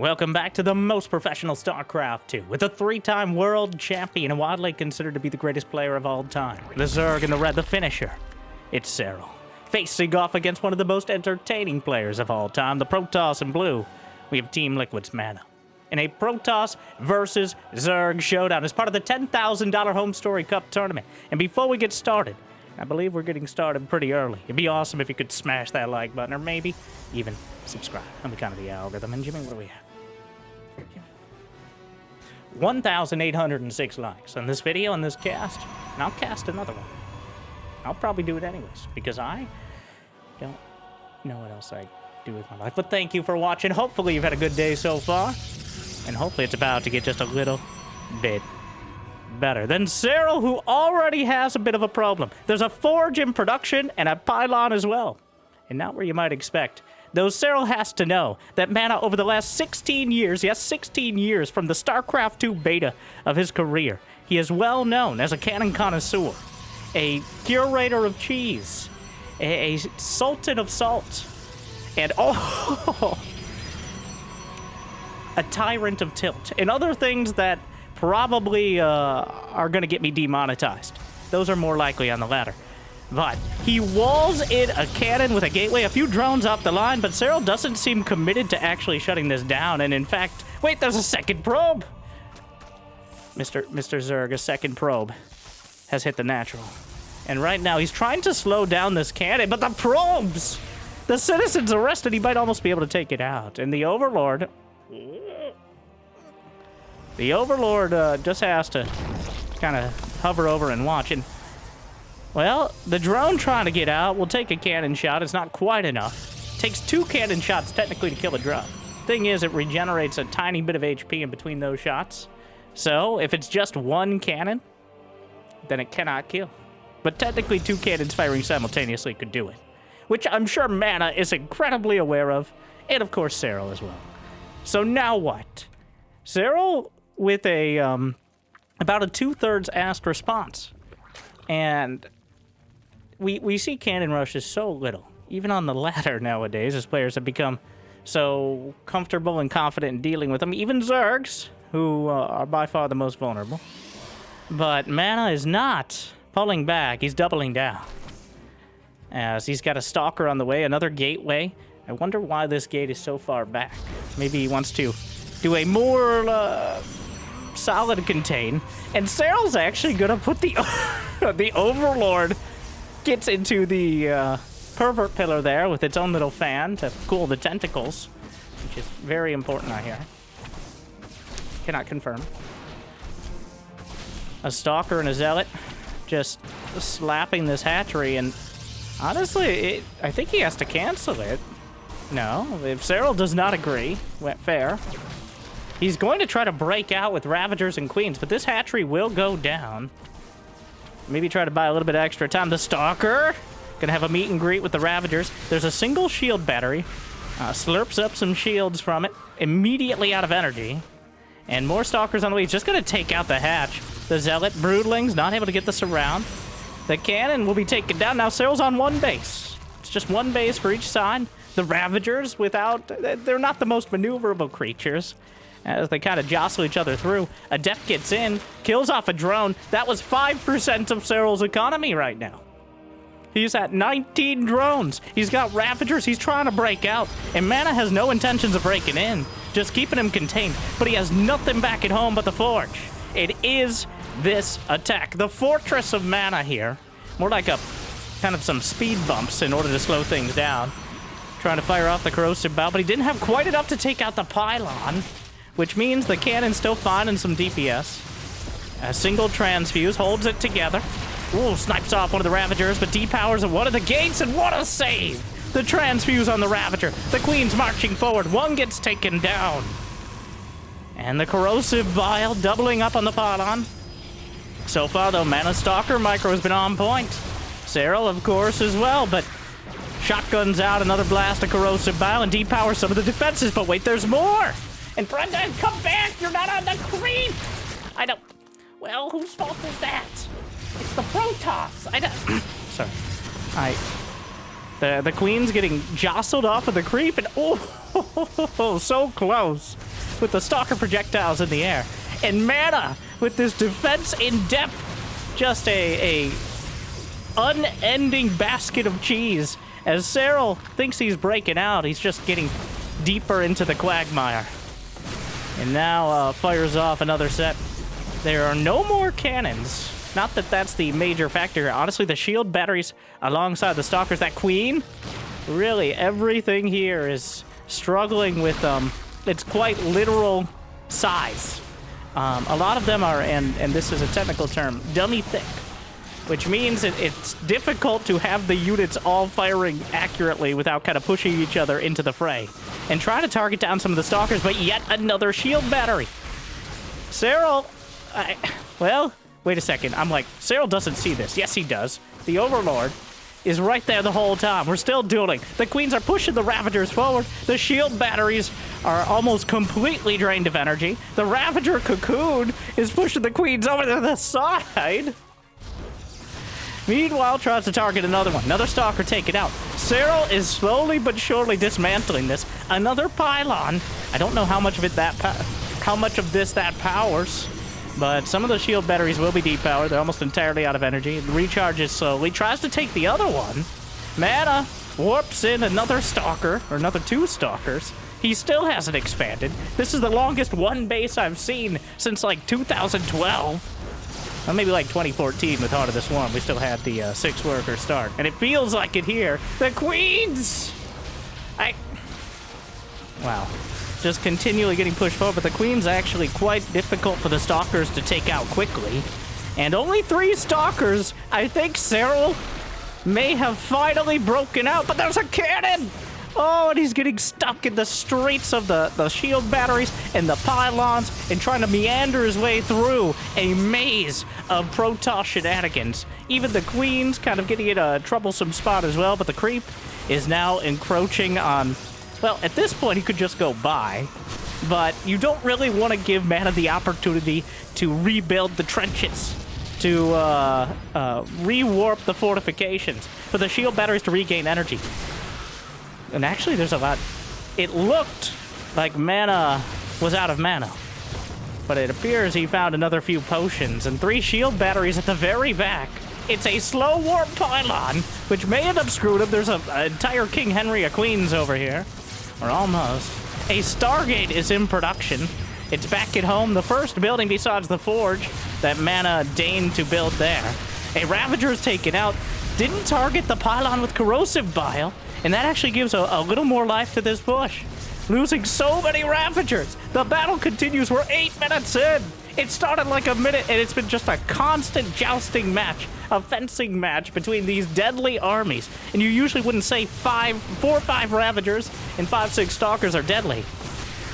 Welcome back to the most professional StarCraft 2, with a three-time world champion and widely considered to be the greatest player of all time. The Zerg in the red, the finisher. It's Serral, facing off against one of the most entertaining players of all time, the Protoss in blue. We have Team Liquid's Mana in a Protoss versus Zerg showdown as part of the $10,000 Homestory Cup tournament. And before we get started, I believe we're getting started pretty early. It'd be awesome if you could smash that like button, or maybe even subscribe. I'm kind of the algorithm. And Jimmy, what do we have? 1,806 likes on this video and this cast, and I'll cast another one. I'll probably do it anyways, because I don't know what else I do with my life. But thank you for watching. Hopefully you've had a good day so far, and hopefully it's about to get just a little bit better. Then Serral, who already has a bit of a problem. There's a forge in production and a pylon as well. And not where you might expect. Though Serral has to know that Mana over the last 16 years, yes, 16 years from the StarCraft 2 beta of his career, he is well known as a cannon connoisseur, a curator of cheese, a sultan of salt, and a tyrant of tilt, and other things that probably are going to get me demonetized. Those are more likely on the latter. But he walls in a cannon with a gateway, a few drones off the line, but Serral doesn't seem committed to actually shutting this down. And in fact, wait, there's a second probe. Mr. Zerg, a second probe has hit the natural. And right now he's trying to slow down this cannon, but the probes, the citizens arrested, he might almost be able to take it out. And the Overlord just has to kind of hover over and watch. And well, the drone trying to get out will take a cannon shot. It's not quite enough. It takes 2 cannon shots technically to kill a drone. Thing is, it regenerates a tiny bit of HP in between those shots. So, if it's just 1 cannon, then it cannot kill. But technically 2 cannons firing simultaneously could do it. Which I'm sure Mana is incredibly aware of. And of course Serral as well. So now what? Serral with a, about a 2/3 asked response. And we see cannon rushes so little, even on the ladder nowadays, as players have become so comfortable and confident in dealing with them. Even Zergs, who are by far the most vulnerable. But Mana is not pulling back, he's doubling down. As he's got a stalker on the way, another gateway. I wonder why this gate is so far back. Maybe he wants to do a more solid contain. And Serral's actually gonna put the the Overlord gets into the pervert pillar there with its own little fan to cool the tentacles, which is very important, I hear. Cannot confirm. A stalker and a zealot just slapping this hatchery, and honestly, I think he has to cancel it. No, if Serral does not agree, fair. He's going to try to break out with Ravagers and Queens, but this hatchery will go down. Maybe try to buy a little bit of extra time. The Stalker, gonna have a meet and greet with the Ravagers. There's a single shield battery. Slurps up some shields from it. Immediately out of energy. And more Stalkers on the way. He's just gonna take out the hatch. The Zealot, Broodlings, not able to get the surround. The cannon will be taken down. Now Serral's on 1 base. It's just 1 base for each side. The Ravagers, they're not the most maneuverable creatures, as they kind of jostle each other through. Adept gets in, kills off a drone. That was 5% of Serral's economy right now. He's at 19 drones. He's got Ravagers. He's trying to break out. And Mana has no intentions of breaking in, just keeping him contained. But he has nothing back at home but the Forge. It is this attack. The Fortress of Mana here. More like a kind of some speed bumps in order to slow things down. Trying to fire off the corrosive bow, but he didn't have quite enough to take out the pylon, which means the cannon's still finding some DPS. A single transfuse holds it together. Ooh, snipes off one of the Ravagers, but depowers at one of the gates, and what a save! The transfuse on the Ravager. The Queen's marching forward. 1 gets taken down. And the corrosive vial doubling up on the pylon. So far, though, Mana Stalker micro has been on point. Serral, of course, as well, but shotguns out, another blast of corrosive vial, and depower some of the defenses. But wait, there's more! And Brenda, come back! You're not on the creep! I don't... Well, whose fault is that? It's the Protoss! I don't... Sorry. The Queen's getting jostled off of the creep, and oh, so close. with the Stalker projectiles in the air. And Mana with this defense in depth. Just a unending basket of cheese. As Serral thinks he's breaking out, he's just getting deeper into the quagmire. And now fires off another set. There are no more cannons. Not that that's the major factor here. Honestly, the shield batteries alongside the Stalkers, that Queen, really everything here is struggling with its quite literal size. A lot of them are, and this is a technical term, dummy thick, which means it's difficult to have the units all firing accurately without kind of pushing each other into the fray. And try to target down some of the Stalkers, but yet another shield battery. Serral, well, wait a second. I'm like, Serral doesn't see this. Yes, he does. The Overlord is right there the whole time. We're still dueling. The Queens are pushing the Ravagers forward. The shield batteries are almost completely drained of energy. The Ravager Cocoon is pushing the Queens over to the side. Meanwhile, tries to target another one. Another Stalker taken out. Serral is slowly but surely dismantling this. Another pylon. I don't know how much of this that powers. But some of the shield batteries will be depowered. They're almost entirely out of energy. It recharges slowly. Tries to take the other one. Mana warps in another Stalker, or another 2 Stalkers. He still hasn't expanded. This is the longest one base I've seen since, like, 2012. Well, maybe, like, 2014 with Heart of the Swarm. We still had the 6-worker start. And it feels like it here. The Queens! Wow. Just continually getting pushed forward, but the Queen's actually quite difficult for the Stalkers to take out quickly. And only 3 Stalkers. I think Serral may have finally broken out, but there's a cannon! Oh, and he's getting stuck in the streets of the shield batteries and the pylons and trying to meander his way through a maze of Protoss shenanigans. Even the Queen's kind of getting in a troublesome spot as well, but the creep is now encroaching on... Well, at this point, he could just go by, but you don't really want to give Mana the opportunity to rebuild the trenches, to rewarp the fortifications, for the shield batteries to regain energy. And actually, there's a lot... It looked like Mana was out of mana, but it appears he found another few potions and 3 shield batteries at the very back. It's a slow warp pylon, which may end up screwing him. There's an entire King Henry of Queens over here. Or almost. A Stargate is in production. It's back at home, the first building besides the Forge that Mana deigned to build there. A Ravager is taken out, didn't target the pylon with Corrosive Bile, and that actually gives a little more life to this push. Losing so many Ravagers. The battle continues. We're 8 minutes in. It started like a minute, and it's been just a constant jousting match, a fencing match between these deadly armies. And you usually wouldn't say 4 or 5 Ravagers and 5, 6 Stalkers are deadly.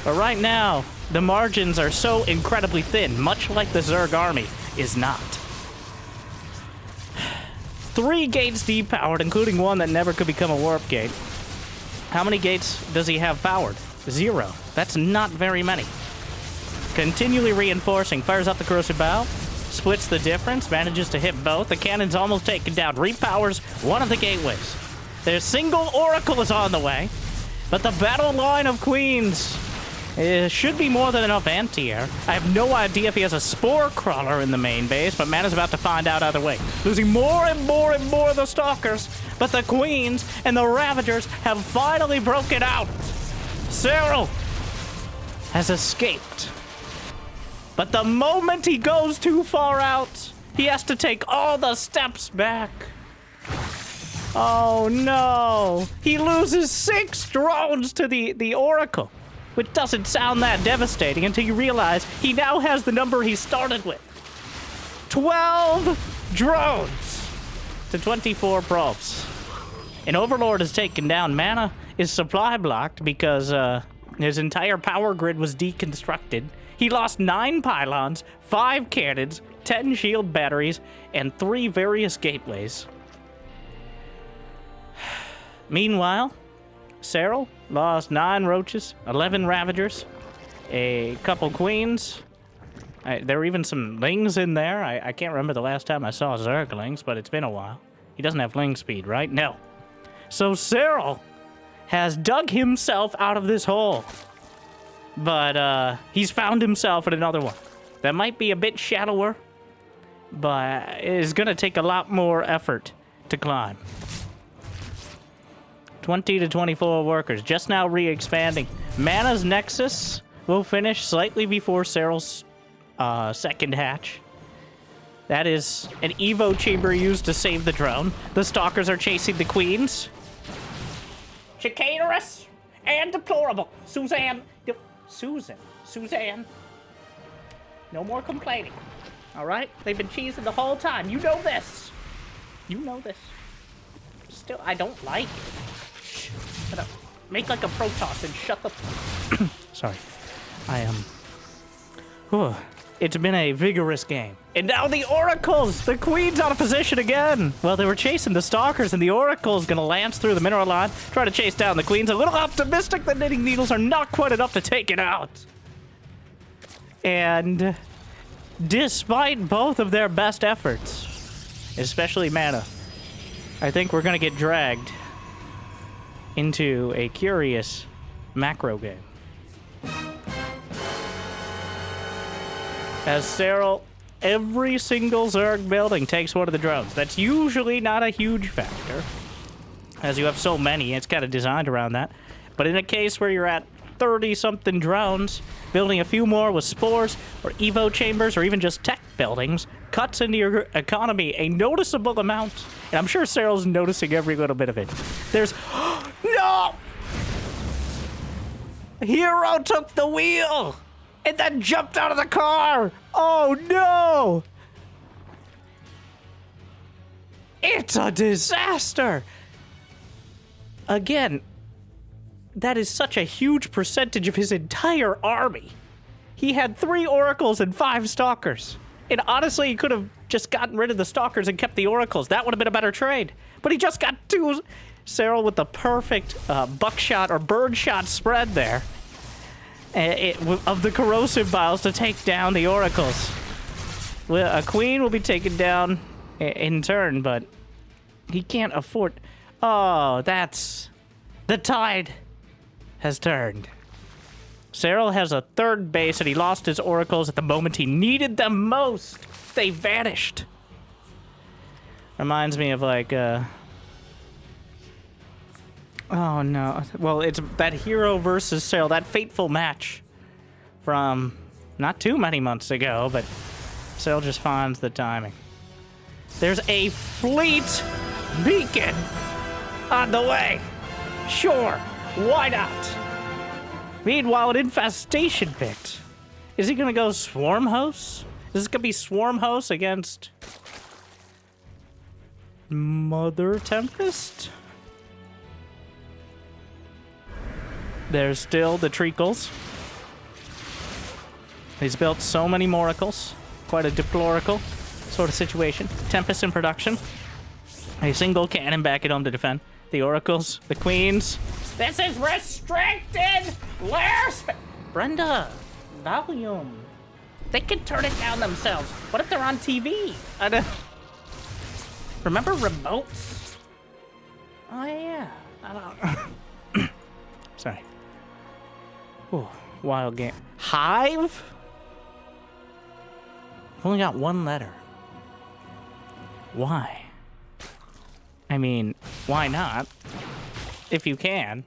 But right now, the margins are so incredibly thin, much like the Zerg army is not. 3 gates depowered, including one that never could become a warp gate. How many gates does he have powered? 0. That's not very many. Continually reinforcing, fires up the Corrosive Bow, splits the difference, manages to hit both. The cannon's almost taken down, repowers one of the gateways. Their single Oracle is on the way, but the battle line of Queens should be more than enough anti-air. I have no idea if he has a Spore Crawler in the main base, but Mana's about to find out either way. Losing more and more and more of the Stalkers, but the Queens and the Ravagers have finally broken out. Serral has escaped. But the moment he goes too far out, he has to take all the steps back. Oh no! He loses 6 drones to the Oracle, which doesn't sound that devastating until you realize he now has the number he started with. 12 drones to 24 probes. An Overlord is taken down. Mana is supply blocked because his entire power grid was deconstructed. He lost 9 pylons, 5 cannons, 10 shield batteries, and 3 various gateways. Meanwhile, Serral lost 9 roaches, 11 Ravagers, a couple Queens. There were even some Lings in there. I can't remember the last time I saw Zerglings, but it's been a while. He doesn't have Ling speed, right? No. So Serral has dug himself out of this hole. But he's found himself in another one. That might be a bit shallower, but it is going to take a lot more effort to climb. 20 to 24 workers, just now re-expanding. Mana's Nexus will finish slightly before Serral's second hatch. That is an Evo chamber used to save the drone. The Stalkers are chasing the Queens. Chicanerous and deplorable. Suzanne. Suzanne. No more complaining. All right? They've been cheesing the whole time. You know this. You know this. Still, I don't like it. Shh. Make like a Protoss and shut the... Sorry. I am... It's been a vigorous game. And now the Oracles! The Queen's out of position again! Well, they were chasing the Stalkers, and the Oracle's gonna lance through the mineral line, try to chase down the Queens. A little optimistic the Knitting Needles are not quite enough to take it out. And despite both of their best efforts, especially Mana, I think we're gonna get dragged into a curious macro game. As Serral, every single Zerg building takes one of the drones. That's usually not a huge factor, as you have so many, it's kind of designed around that. But in a case where you're at 30-something drones, building a few more with spores, or Evo chambers, or even just tech buildings, cuts into your economy a noticeable amount. And I'm sure Serral's noticing every little bit of it. There's... No! Hero took the wheel! And then jumped out of the car! Oh no! It's a disaster! Again, that is such a huge percentage of his entire army. He had 3 Oracles and 5 Stalkers. And honestly, he could have just gotten rid of the Stalkers and kept the Oracles. That would have been a better trade. But he just got 2... Serral with the perfect buckshot or birdshot spread there. Of the corrosive vials to take down the Oracles. Well, a Queen will be taken down in turn, but he can't afford... Oh, that's... The tide has turned. Serral has a 3rd base, and he lost his Oracles at the moment he needed them most. They vanished. Reminds me of, like, Oh, no. Well, it's that Hero versus Serral, that fateful match from not too many months ago, but Serral just finds the timing. There's a fleet beacon on the way. Sure, why not? Meanwhile, an infestation pit. Is he going to go Swarm Host? Is this going to be Swarm Host against Mother Tempest? There's still the Treacles. He's built so many Moracles. Quite a deplorable sort of situation. Tempest in production. A single cannon back at home to defend. The Oracles, the Queens. This is restricted lair space. Brenda, volume. They can turn it down themselves. What if they're on TV? Remember remotes? Oh, yeah. I don't... Sorry. Ooh, wild game. Hive? I've only got 1 letter. Why? I mean, why not? If you can.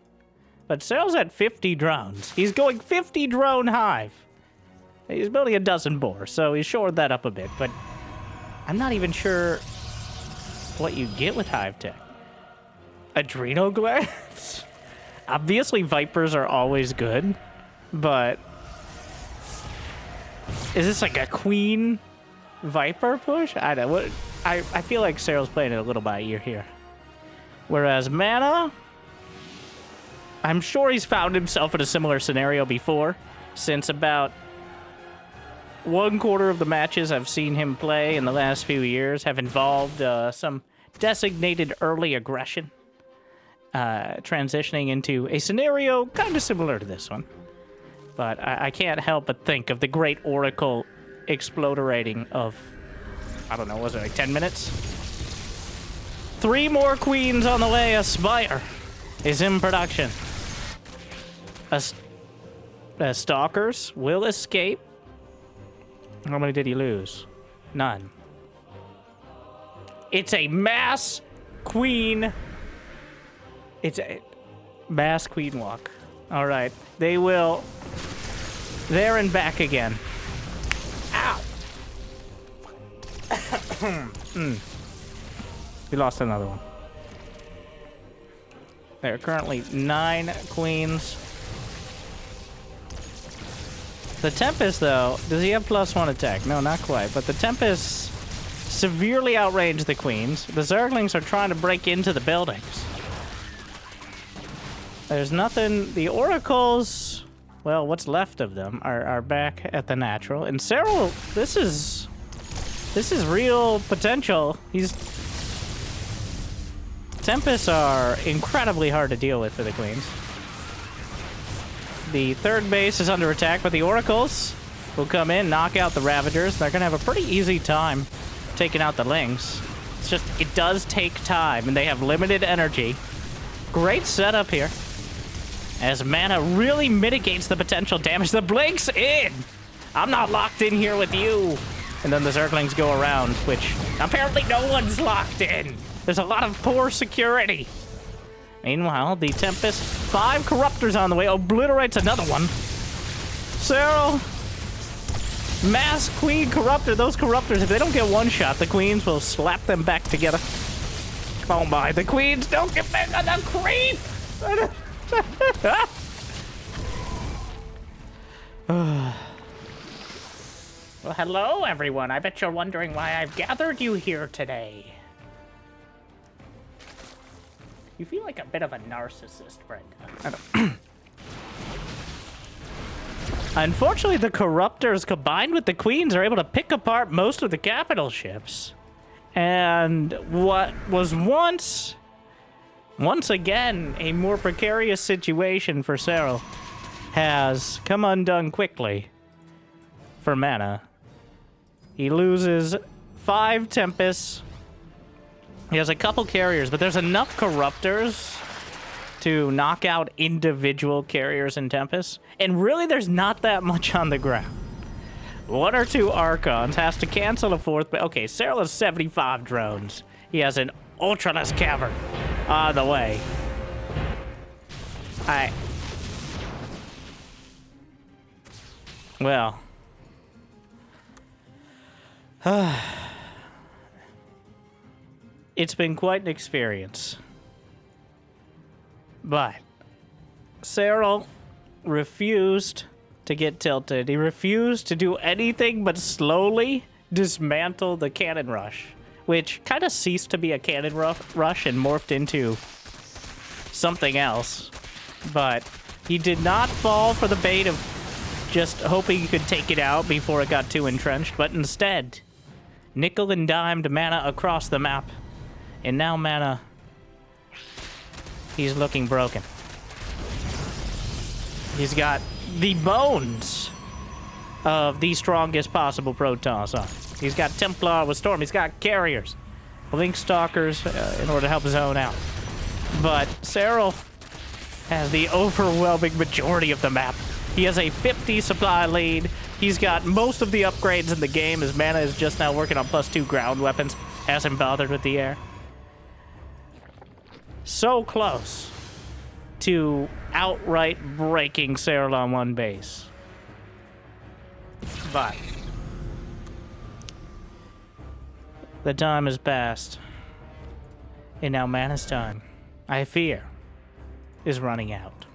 But Serral's at 50 drones. He's going 50 drone Hive. He's building a dozen boars, so he shored that up a bit, but I'm not even sure what you get with Hive Tech. Adrenal glands? Obviously, Vipers are always good, but is this like a Queen Viper push? I don't know. I feel like Serral's playing it a little by ear here. Whereas Mana, I'm sure he's found himself in a similar scenario before, since about 1/4 of the matches I've seen him play in the last few years have involved some designated early aggression, transitioning into a scenario kind of similar to this one. But I can't help but think of the great Oracle exploderating of, I don't know, was it like 10 minutes? 3 more Queens on the way. Aspire is in production. Stalkers will escape. How many did he lose? None. It's a mass queen. It's a mass queen walk. All right. They will. There and back again. Ow. We lost another one. There are currently 9 queens. The Tempest, though, does he have +1 attack? No, not quite. But the Tempest severely outranged the queens. The Zerglings are trying to break into the buildings. There's nothing. The Oracles, well, what's left of them are back at the natural. And Serral, this is real potential. Tempests are incredibly hard to deal with for the queens. The third base is under attack, but the Oracles will come in, knock out the Ravagers. They're going to have a pretty easy time taking out the Lings. It's just, it does take time, and they have limited energy. Great setup here, as mana really mitigates the potential damage. The Blink's in! I'm not locked in here with you! And then the Zerglings go around, which apparently no one's locked in! There's a lot of poor security. Meanwhile, the Tempest, 5 Corruptors on the way, obliterates another one. Serral, Mass Queen Corruptor. Those Corruptors, if they don't get one shot, the Queens will slap them back together. Oh my, the Queens don't get back on the creep! Well, hello, everyone. I bet you're wondering why I've gathered you here today. You feel like a bit of a narcissist, Brenda. I don't. Unfortunately, the Corruptors combined with the Queens are able to pick apart most of the capital ships. And what was once again, a more precarious situation for Serral has come undone quickly for mana. He loses 5 Tempests. He has a couple carriers, but there's enough Corruptors to knock out individual carriers and Tempests. And really, there's not that much on the ground. 1 or 2 Archons, has to cancel a 4th. But okay, Serral has 75 drones. He has an Ultraless Cavern on the way. Well. It's been quite an experience. But Serral refused to get tilted. He refused to do anything but slowly dismantle the cannon rush, which kind of ceased to be a cannon rush and morphed into something else. But he did not fall for the bait of just hoping he could take it out before it got too entrenched, but instead nickel and dimed mana across the map. And now mana, he's looking broken. He's got the bones of the strongest possible Protoss on. He's got Templar with Storm. He's got carriers, Link Stalkers in order to help zone out. But Serral has the overwhelming majority of the map. He has a 50 supply lead. He's got most of the upgrades in the game. His mana is just now working on +2 ground weapons. Hasn't bothered with the air. So close to outright breaking Serral on 1 base. But the time has passed. And now mana's time, I fear, is running out.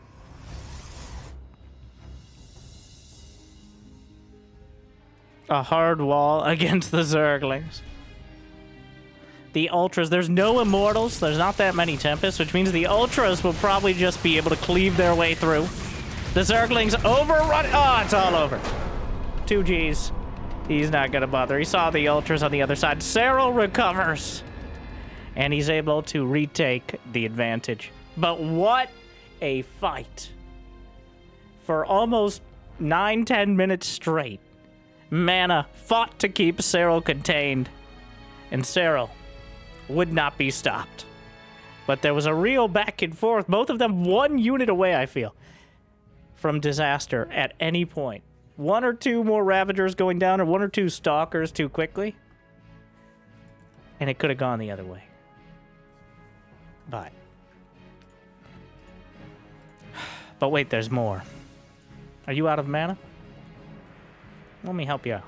A hard wall against the Zerglings. The Ultras, there's no Immortals, there's not that many Tempests, which means the Ultras will probably just be able to cleave their way through. The Zerglings overrun. Oh, it's all over. 2 Gs. He's not gonna bother. He saw the Ultras on the other side. Serral recovers. And he's able to retake the advantage. But what a fight. For almost 9-10 minutes straight, mana fought to keep Serral contained. And Serral would not be stopped. But there was a real back and forth. Both of them 1 unit away, I feel, from disaster at any point. 1 or 2 more Ravagers going down, or 1 or 2 Stalkers too quickly, and it could have gone the other way. But wait, there's more. Are you out of mana? Let me help you out.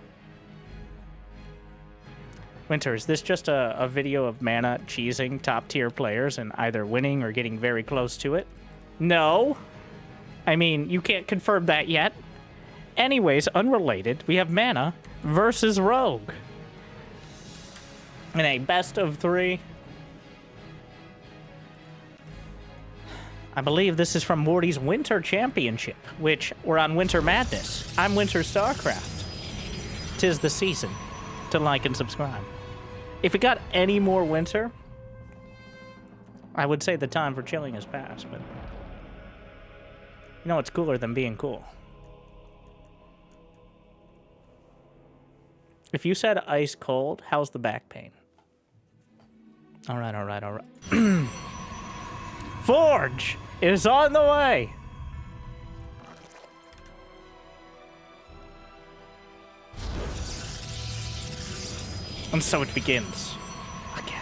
Winter, is this just a video of mana cheesing top-tier players and either winning or getting very close to it? No. I mean, you can't confirm that yet. Anyways, unrelated, we have mana versus Rogue. In a best of 3. I believe this is from Wardi's Winter Championship, which we're on Winter Madness. I'm Winterstarcraft. 'Tis the season to like and subscribe. If we got any more winter, I would say the time for chilling has passed, but you know what's cooler than being cool? If you said ice cold, how's the back pain? All right, all right, all right. Forge is on the way. And so it begins again.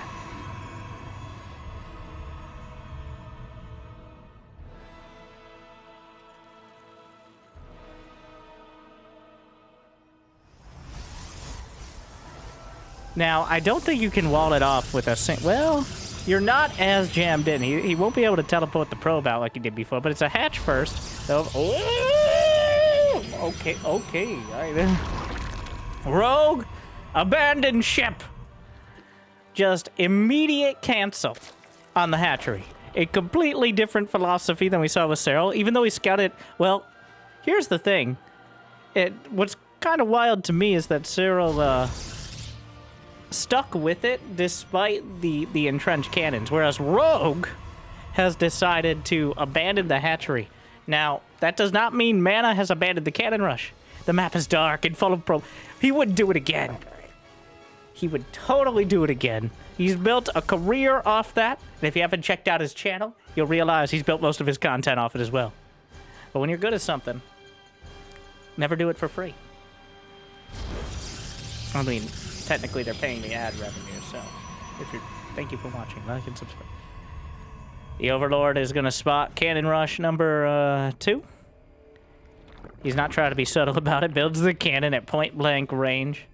Now, I don't think you can wall it off with a well, you're not as jammed in. He won't be able to teleport the probe out like he did before, but it's a hatch first. So, okay. All right, then. Rogue, abandon ship. Just immediate cancel on the hatchery. A completely different philosophy than we saw with Serral, even though he scouted. Well, here's the thing. What's kind of wild to me is that Serral stuck with it despite the entrenched cannons, whereas Rogue has decided to abandon the hatchery. Now, that does not mean Mana has abandoned the cannon rush. The map is dark and full of he would do it again. He would totally do it again. He's built a career off that, and if you haven't checked out his channel, you'll realize he's built most of his content off it as well. But when you're good at something, never do it for free. I mean, technically they're paying the ad revenue, so thank you for watching. Like and subscribe. The Overlord is going to spot Cannon Rush number 2. He's not trying to be subtle about it. Builds the cannon at point-blank range.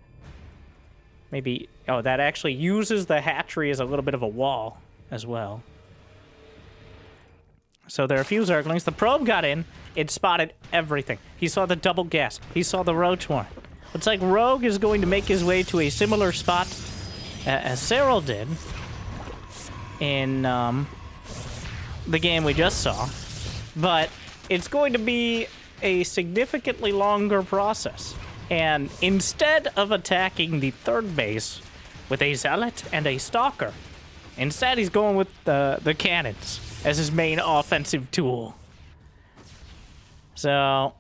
Maybe... Oh, that actually uses the hatchery as a little bit of a wall as well. So there are a few Zerglings. The probe got in. It spotted everything. He saw the double gas. He saw the roach swarm. Looks like Rogue is going to make his way to a similar spot as Serral did in the game we just saw. But it's going to be a significantly longer process. And instead of attacking the third base with a Zealot and a Stalker, instead he's going with the cannons as his main offensive tool. So...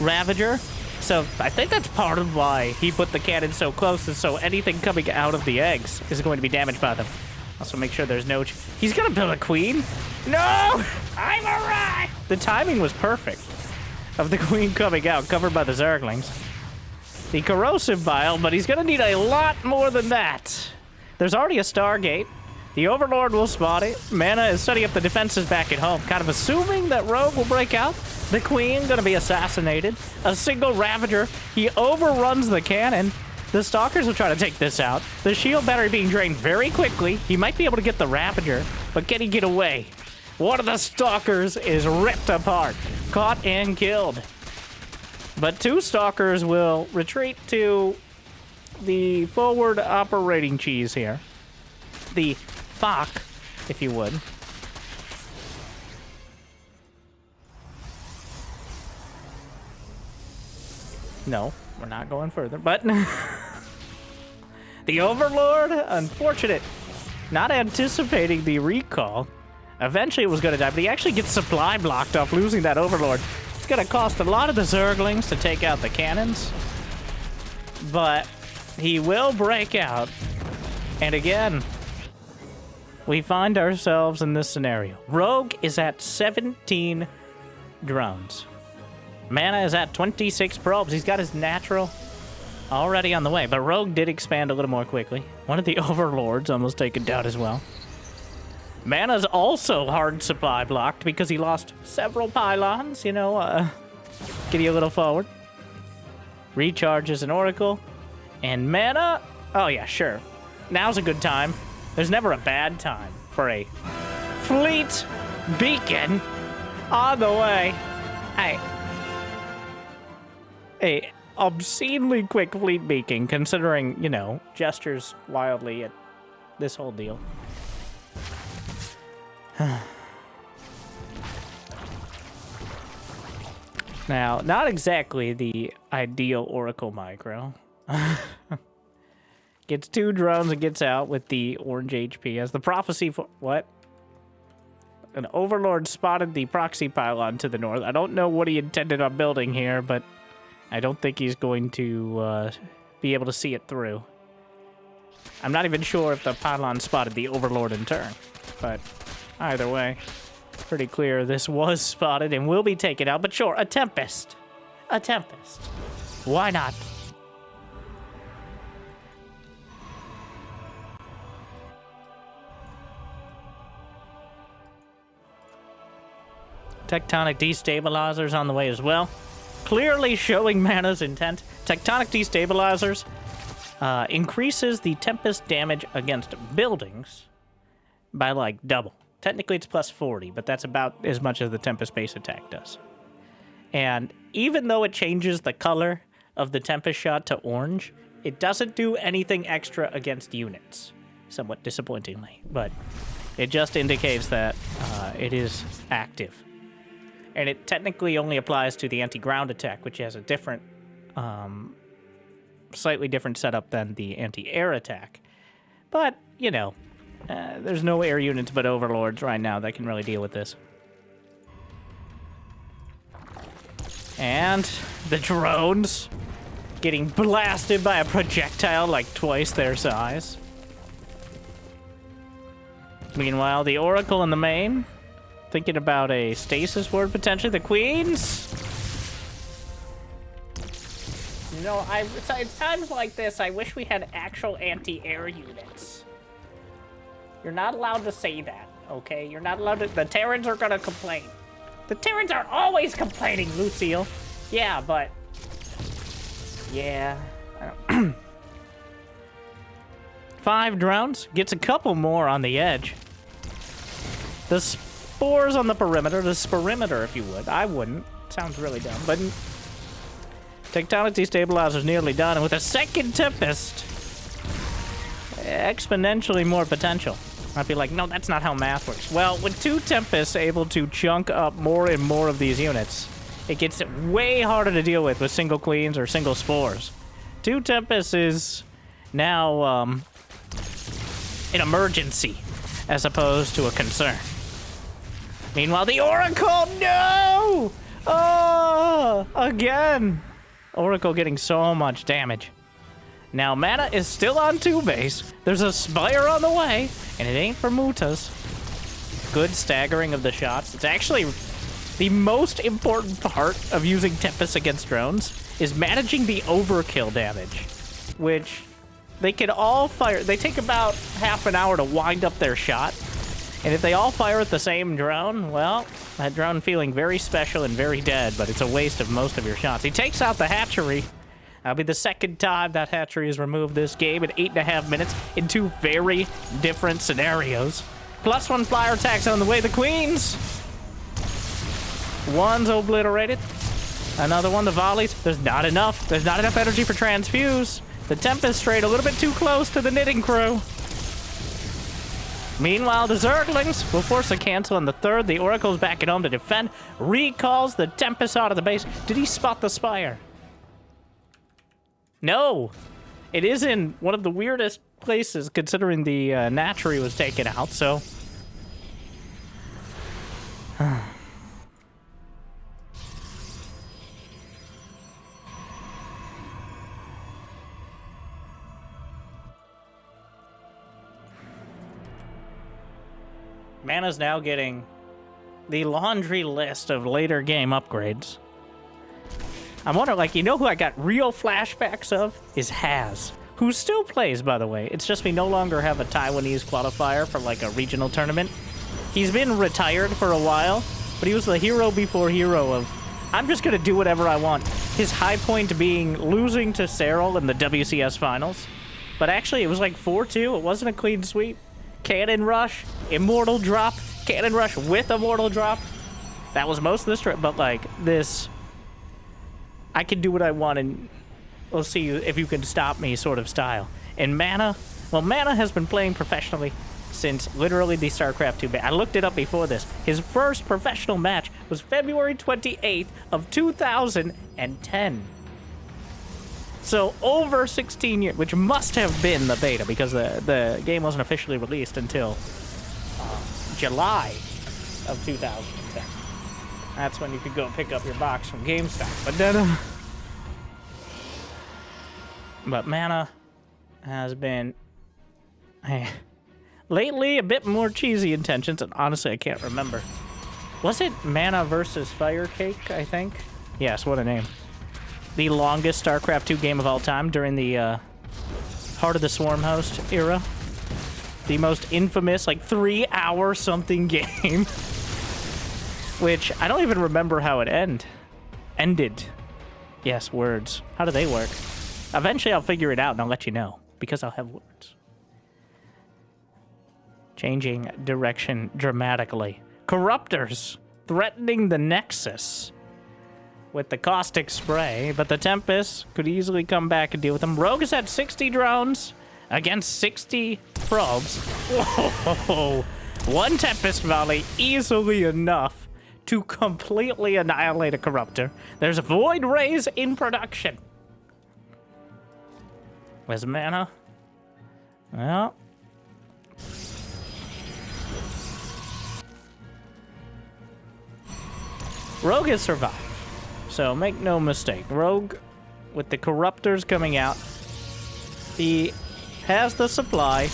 Ravager. So I think that's part of why he put the cannon so close, and so anything coming out of the eggs is going to be damaged by them. Also make sure there's no... He's gonna build a queen? No! I'm alright! The timing was perfect of the queen coming out, covered by the Zerglings. The corrosive bile, but he's gonna need a lot more than that. There's already a Stargate. The Overlord will spot it. Mana is setting up the defenses back at home, kind of assuming that Rogue will break out. The Queen gonna be assassinated. A single Ravager. He overruns the cannon. The Stalkers will try to take this out. The shield battery being drained very quickly. He might be able to get the Ravager, but can he get away? One of the Stalkers is ripped apart. Caught and killed. But 2 Stalkers will retreat to the forward operating cheese here. The Fock, if you would. No, we're not going further, but... The Overlord, unfortunate. Not anticipating the recall. Eventually it was going to die, but he actually gets supply blocked off losing that Overlord. It's going to cost a lot of the Zerglings to take out the cannons. But he will break out. And again, we find ourselves in this scenario. Rogue is at 17 drones. Mana is at 26 probes. He's got his natural already on the way, but Rogue did expand a little more quickly. One of the overlords almost taken down as well. Mana's also hard supply blocked because he lost several pylons, you know, get you a little forward. Recharges an oracle. And mana, oh yeah, sure. Now's a good time. There's never a bad time for a fleet beacon on the way. A obscenely quick fleet beacon, considering, you know, gestures wildly at this whole deal. Now, not exactly the ideal Oracle micro. Gets 2 drones and gets out with the orange HP as the prophecy for... What? An overlord spotted the proxy pylon to the north. I don't know what he intended on building here, but I don't think he's going to be able to see it through. I'm not even sure if the pylon spotted the overlord in turn, but either way, pretty clear this was spotted and will be taken out. But sure, a Tempest. A Tempest. Why not? Tectonic Destabilizers on the way as well. Clearly showing Mana's intent. Tectonic Destabilizers increases the Tempest damage against buildings by like double. Technically it's plus 40, but that's about as much as the Tempest base attack does. And even though it changes the color of the Tempest shot to orange, it doesn't do anything extra against units. Somewhat disappointingly, but it just indicates that it is active. And it technically only applies to the anti-ground attack, which has a different, slightly different setup than the anti-air attack. But, you know, there's no air units but overlords right now that can really deal with this. And the drones getting blasted by a projectile like twice their size. Meanwhile, the Oracle in the main... thinking about a stasis ward potentially. The queens. You know, it's times like this I wish we had actual anti-air units. You're not allowed to say that, okay? You're not allowed to. The Terrans are gonna complain. The Terrans are always complaining, Lucille. Yeah, but yeah. I don't... 5 drones gets a couple more on the edge. The spores on the perimeter, the sporimeter, if you would. I wouldn't. Sounds really dumb, but Tectonic Destabilizer's nearly done, and with a second Tempest, exponentially more potential. I'd be like, no, that's not how math works. Well, with 2 Tempests able to chunk up more and more of these units, it gets way harder to deal with single queens or single spores. 2 Tempests is now an emergency as opposed to a concern. Meanwhile, the Oracle, no! Oh, again. Oracle getting so much damage. Now, Mana is still on 2 base. There's a Spire on the way, and it ain't for Mutas. Good staggering of the shots. It's actually the most important part of using Tempest against drones is managing the overkill damage, which they can all fire. They take about half an hour to wind up their shot. And if they all fire at the same drone, well, that drone feeling very special and very dead, but it's a waste of most of your shots. He takes out the hatchery. That'll be the second time that hatchery is removed this game in 8.5 minutes in 2 very different scenarios. +1 flyer attacks on the way. The queens. One's obliterated. Another one, the volleys. There's not enough. There's not enough energy for transfuse. The Tempest strayed a little bit too close to the knitting crew. Meanwhile, the Zerglings will force a cancel on the 3rd. The Oracle's back at home to defend. Recalls the Tempest out of the base. Did he spot the Spire? No. It is in one of the weirdest places, considering the Natchery was taken out, so... Mana's now getting the laundry list of later game upgrades. I'm wondering, like, you know who I got real flashbacks of? Is Haz, who still plays, by the way. It's just we no longer have a Taiwanese qualifier for, like, a regional tournament. He's been retired for a while, but he was the hero before hero of, I'm just gonna do whatever I want. His high point being losing to Serral in the WCS finals. But actually, it was like 4-2. It wasn't a clean sweep. Cannon Rush, Immortal Drop, Cannon Rush with Immortal Drop. That was most of the strip, but like this, I can do what I want and we'll see if you can stop me sort of style. And Mana, well, Mana has been playing professionally since literally the StarCraft 2 I looked it up before this. His first professional match was February 28th of 2010. So over 16 years, which must have been the beta because the game wasn't officially released until July of 2010. That's when you could go pick up your box from GameStop. But then, but Mana has been lately a bit more cheesy intentions, and honestly, I can't remember. Was it Mana versus Firecake? I think. Yes, what a name. The longest StarCraft 2 game of all time during the Heart of the Swarm host era. The most infamous, like, 3-hour something game. Which, I don't even remember how it ended. Yes, words. How do they work? Eventually I'll figure it out and I'll let you know, because I'll have words. Changing direction dramatically. Corruptors threatening the Nexus with the caustic spray, but the Tempest could easily come back and deal with them. Rogue is at 60 drones against 60 probes. Whoa! One Tempest Volley easily enough to completely annihilate a Corruptor. There's Void Rays in production. Where's Mana? Well, Rogue has survived. So make no mistake, Rogue, with the Corruptors coming out, he has the supply.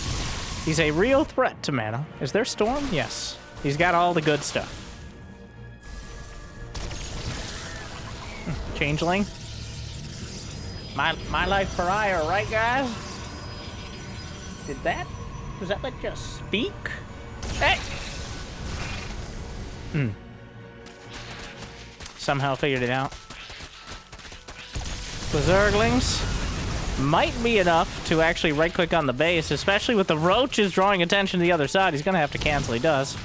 He's a real threat to Mana. Is there Storm? Yes. He's got all the good stuff. Changeling. My life for ire, right, guys? Does that let you speak? Hey! Somehow figured it out. The Zerglings might be enough to actually right-click on the base, especially with the Roaches drawing attention to the other side. He's gonna have to cancel. He does.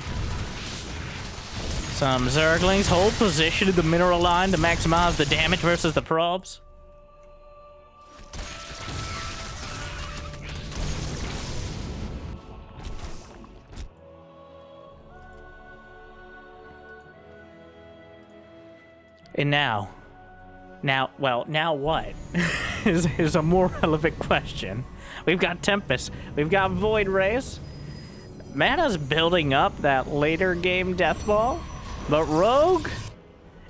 Some Zerglings hold position in the mineral line to maximize the damage versus the probes. And now what? is a more relevant question. We've got Tempest. We've got Void Rays. Mana's building up that later game death ball, but Rogue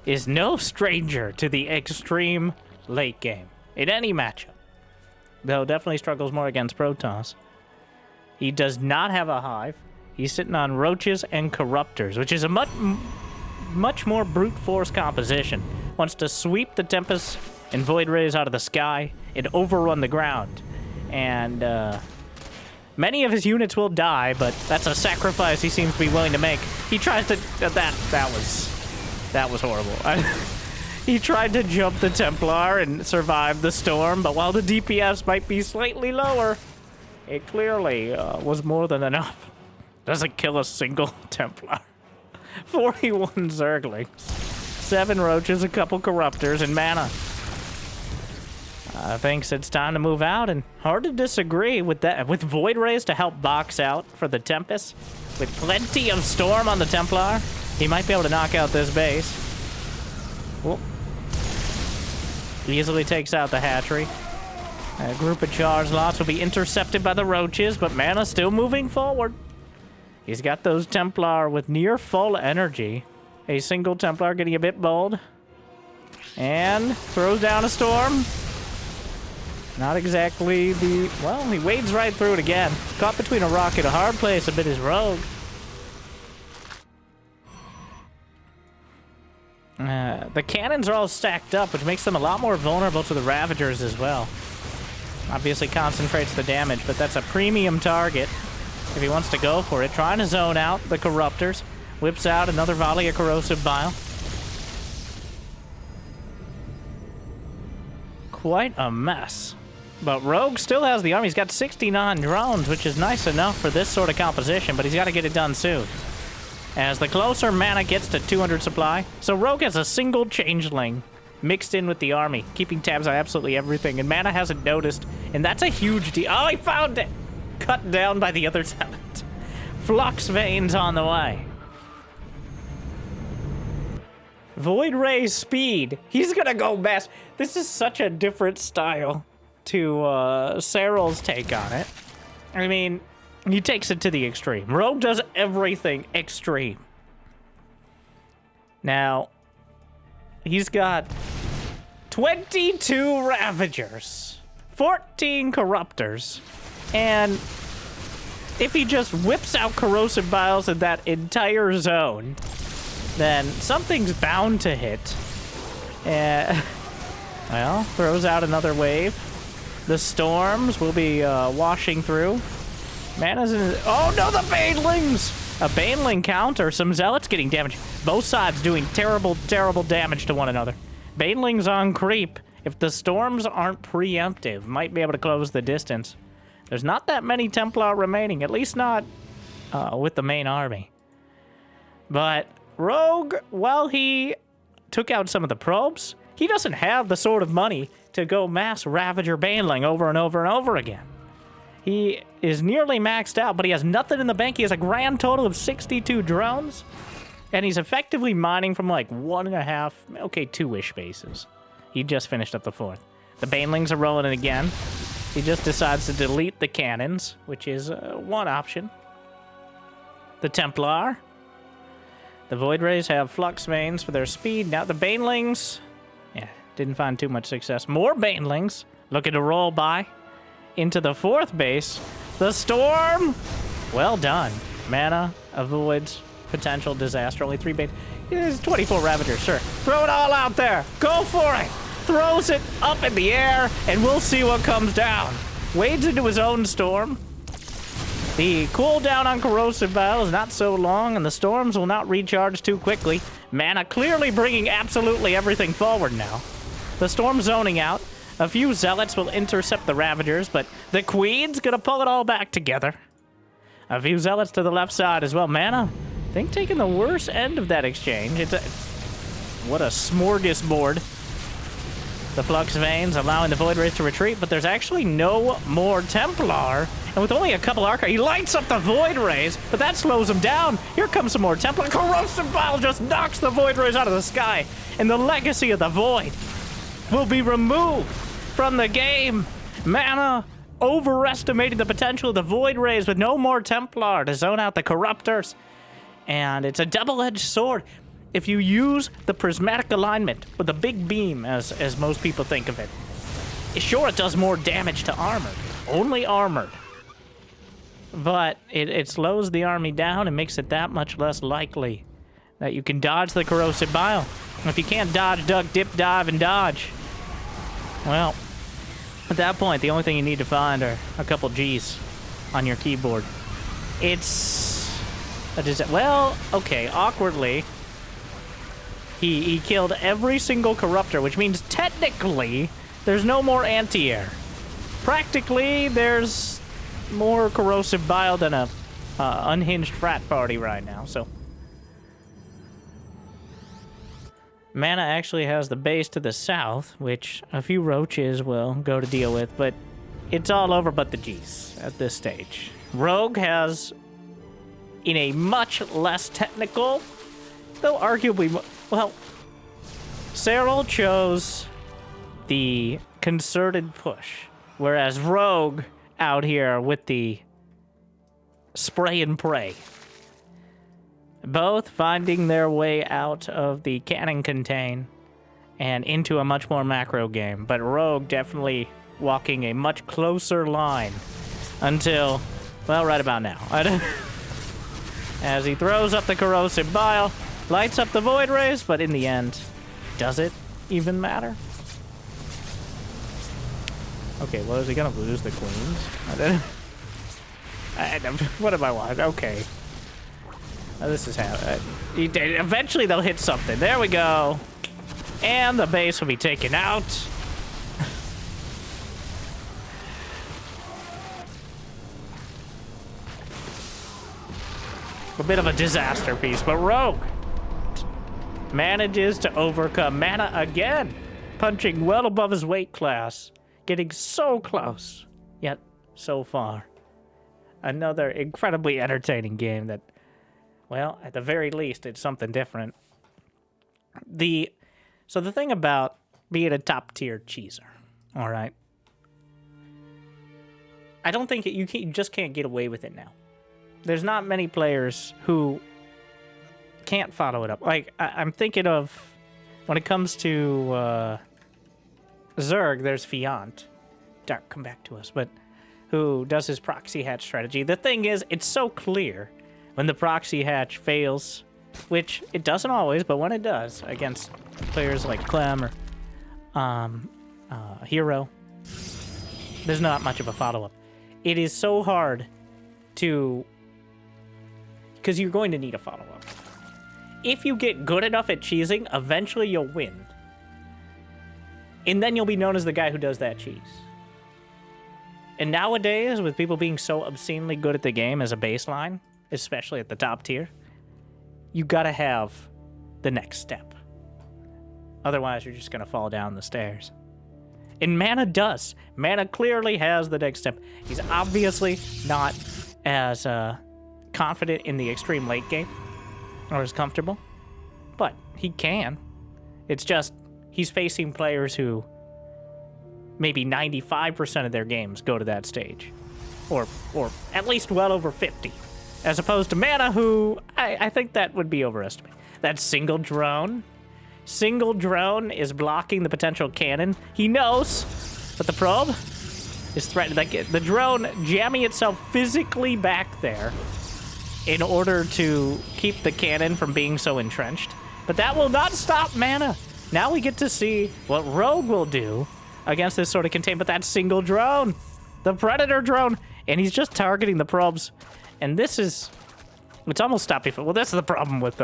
is no stranger to the extreme late game in any matchup. Though definitely struggles more against Protoss. He does not have a hive. He's sitting on Roaches and Corruptors, which is a much more brute force composition. Wants to sweep the Tempest and Void Rays out of the sky and overrun the ground. And many of his units will die, but that's a sacrifice he seems to be willing to make. He tries to... that was horrible. He tried to jump the Templar and survive the storm, but while the DPS might be slightly lower, it clearly was more than enough. Doesn't kill a single Templar. 41 Zerglings, 7 Roaches, a couple Corruptors, and Mana. Thinks it's time to move out, and hard to disagree with that. With Void Rays to help box out for the Tempest, with plenty of Storm on the Templar, he might be able to knock out this base. Whoop. Easily takes out the hatchery. A group of charge lots will be intercepted by the Roaches, but Mana still moving forward. He's got those Templar with near full energy. A single Templar getting a bit bold. And throws down a Storm. Not exactly the... Well, he wades right through it again. Caught between a rock and a hard place a bit is Rogue. The cannons are all stacked up, which makes them a lot more vulnerable to the Ravagers as well. Obviously concentrates the damage, but that's a premium target if he wants to go for it. Trying to zone out the Corruptors. Whips out another volley of Corrosive Bile. Quite a mess. But Rogue still has the army. He's got 69 drones, which is nice enough for this sort of composition, but he's got to get it done soon. As the closer mana gets to 200 supply. So Rogue has a single changeling mixed in with the army, keeping tabs on absolutely everything, and mana hasn't noticed, and that's a huge deal. Oh, he found it! Cut down by the other talent. Flux Veins on the way. Void Ray's speed. He's gonna go mass. This is such a different style to Serral's take on it. I mean, he takes it to the extreme. Rogue does everything extreme. Now, he's got 22 Ravagers, 14 Corruptors, and if he just whips out Corrosive Biles in that entire zone, then something's bound to hit. Well, throws out another wave. The storms will be washing through. Mana's in... Oh no, the Banelings! A Baneling counter, some Zealots getting damaged. Both sides doing terrible, terrible damage to one another. Banelings on creep. If the storms aren't preemptive, might be able to close the distance. There's not that many Templar remaining, at least not with the main army. But Rogue, while he took out some of the probes, he doesn't have the sort of money to go mass Ravager Baneling over and over and over again. He is nearly maxed out, but he has nothing in the bank. He has a grand total of 62 drones, and he's effectively mining from like 1.5, okay, 2-ish bases. He just finished up the 4th. The Banelings are rolling it again. He just decides to delete the cannons, which is one option. The Templar. The Void Rays have Flux Veins for their speed. Now the Banelings, yeah, didn't find too much success. More Banelings looking to roll by into the 4th base. The Storm, well done. Mana avoids potential disaster. Only 3 base. There's 24 Ravagers, sure. Throw it all out there. Go for it. Throws it up in the air, and we'll see what comes down. Wades into his own Storm. The cooldown on Corrosive Bile is not so long, and the Storms will not recharge too quickly. Mana clearly bringing absolutely everything forward now. The Storm zoning out. A few Zealots will intercept the Ravagers, but the Queen's gonna pull it all back together. A few Zealots to the left side as well. Mana, I think, taking the worst end of that exchange. What a smorgasbord. The Flux Veins allowing the Void Rays to retreat, but there's actually no more Templar. And with only a couple Archive, he lights up the Void Rays, but that slows him down. Here comes some more Templar. Corrosive Bile just knocks the Void Rays out of the sky, and the Legacy of the Void will be removed from the game. Mana overestimating the potential of the Void Rays with no more Templar to zone out the Corruptors. And it's a double-edged sword. If you use the prismatic alignment with a big beam, as most people think of it, sure, it does more damage to armored. Only armored. But it slows the army down and makes it that much less likely that you can dodge the Corrosive Bile. If you can't dodge, duck, dip, dive, and dodge, well, at that point, the only thing you need to find are a couple G's on your keyboard. It's a disaster. Well, okay, awkwardly, he killed every single Corruptor, which means technically there's no more anti-air. Practically, there's more Corrosive Bile than a unhinged frat party right now, so. Mana actually has the base to the south, which a few roaches will go to deal with, but it's all over but the G's at this stage. Rogue has, in a much less technical, though arguably, well, Serral chose the concerted push, whereas Rogue out here with the spray and pray. Both finding their way out of the cannon contain and into a much more macro game, but Rogue definitely walking a much closer line until, well, right about now. As he throws up the Corrosive Bile, lights up the void rays, but in the end, does it even matter? Okay, well, is he gonna lose the queens? What am I watching? Okay. This is how... eventually they'll hit something. There we go. And the base will be taken out. A bit of a disaster piece, but Rogue manages to overcome Mana again, punching well above his weight class, getting so close, yet so far. Another incredibly entertaining game that, well, at the very least, it's something different. So the thing about being a top-tier cheeser, all right? I don't think you just can't get away with it now. There's not many players who can't follow it up. Like, I'm thinking of, when it comes to Zerg, there's Fiant. Dark, come back to us, but who does his proxy hatch strategy. The thing is, it's so clear when the proxy hatch fails, which it doesn't always, but when it does, against players like Clem or Hero, there's not much of a follow-up. It is so hard to... because you're going to need a follow-up. If you get good enough at cheesing, eventually you'll win. And then you'll be known as the guy who does that cheese. And nowadays, with people being so obscenely good at the game as a baseline, especially at the top tier, you gotta have the next step. Otherwise, you're just gonna fall down the stairs. And Mana does. Mana clearly has the next step. He's obviously not as confident in the extreme late game, or as comfortable, but he can. It's just, he's facing players who maybe 95% of their games go to that stage, or at least well over 50, as opposed to Mana, who I think that would be overestimated. That single drone is blocking the potential cannon. He knows, but the probe is threatened. Like, the drone jamming itself physically back there in order to keep the cannon from being so entrenched. But that will not stop Mana. Now we get to see what Rogue will do against this sort of contain, but that single drone, the Predator drone, and he's just targeting the probes. And this is, it's almost stopping. Well, that's the problem with,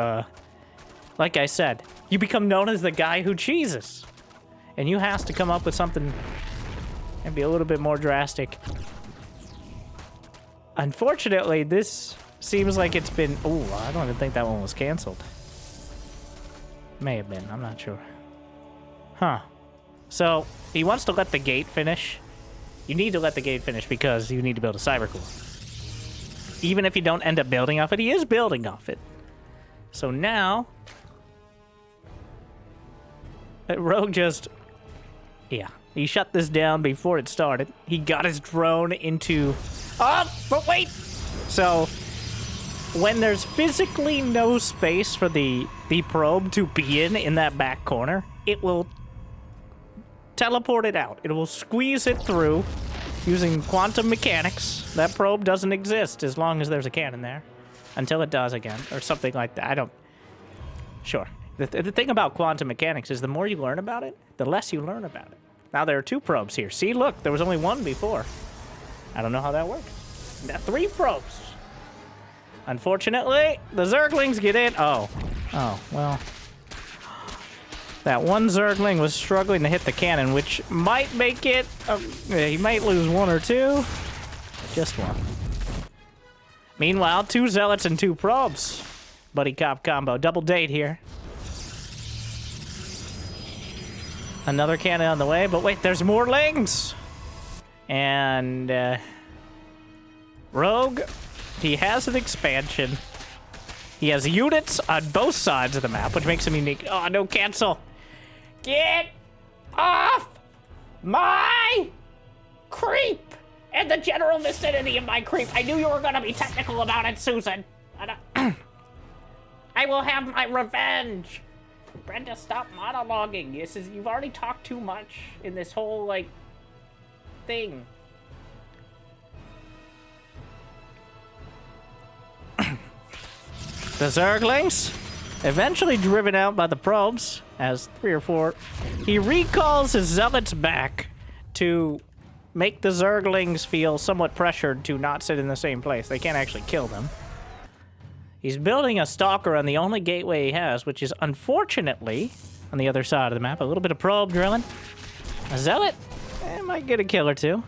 like I said, you become known as the guy who cheeses. And you have to come up with something maybe a little bit more drastic. Unfortunately, this seems like it's been... Oh, I don't even think that one was canceled. May have been. I'm not sure. Huh. So, he wants to let the gate finish. You need to let the gate finish because you need to build a cybercore. Even if you don't end up building off it, he is building off it. So now... Rogue just... Yeah. He shut this down before it started. He got his drone into... Oh, but wait! So... when there's physically no space for the probe to be in that back corner, it will teleport it out. It will squeeze it through using quantum mechanics. That probe doesn't exist as long as there's a cannon there. Until it does again, or something like that. I don't... Sure. The thing about quantum mechanics is the more you learn about it, the less you learn about it. Now there are 2 probes here. See, look, there was only 1 before. I don't know how that works. Now 3 probes. Unfortunately, the Zerglings get in. Oh, well. That one Zergling was struggling to hit the cannon, which might make it... he might lose 1 or 2. Just 1. Meanwhile, 2 Zealots and 2 probes. Buddy cop combo. Double date here. Another cannon on the way, but wait, there's more Lings! And, Rogue... He has an expansion. He has units on both sides of the map, which makes him unique. Oh, no, cancel. Get off my creep and the general vicinity of my creep. I knew you were going to be technical about it, Susan. I will have my revenge. Brenda, stop monologuing. You've already talked too much in this whole, like, thing. The Zerglings Eventually driven out by the probes, as 3 or 4. He recalls his zealots back to make the Zerglings feel somewhat pressured to not sit in the same place. They can't actually kill them. He's building a stalker on the only gateway he has, which is unfortunately on the other side of the map. A little bit of probe drilling. A zealot might get a kill or two,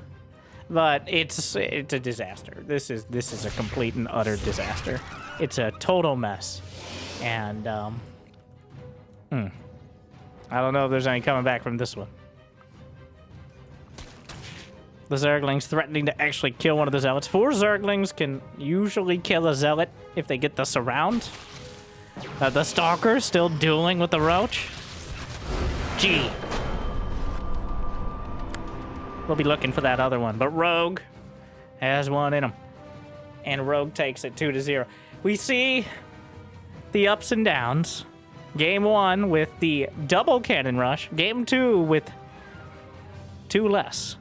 but it's a disaster. This is a complete and utter disaster. It's a total mess, and I don't know if there's any coming back from this one. The Zerglings threatening to actually kill one of the zealots. 4 Zerglings can usually kill a zealot if they get the surround. The Stalker still dueling with the Roach. Gee. We'll be looking for that other one. But Rogue has one in him. And Rogue takes it 2-0. We see the ups and downs. Game 1 with the double cannon rush. Game 2 with 2 less.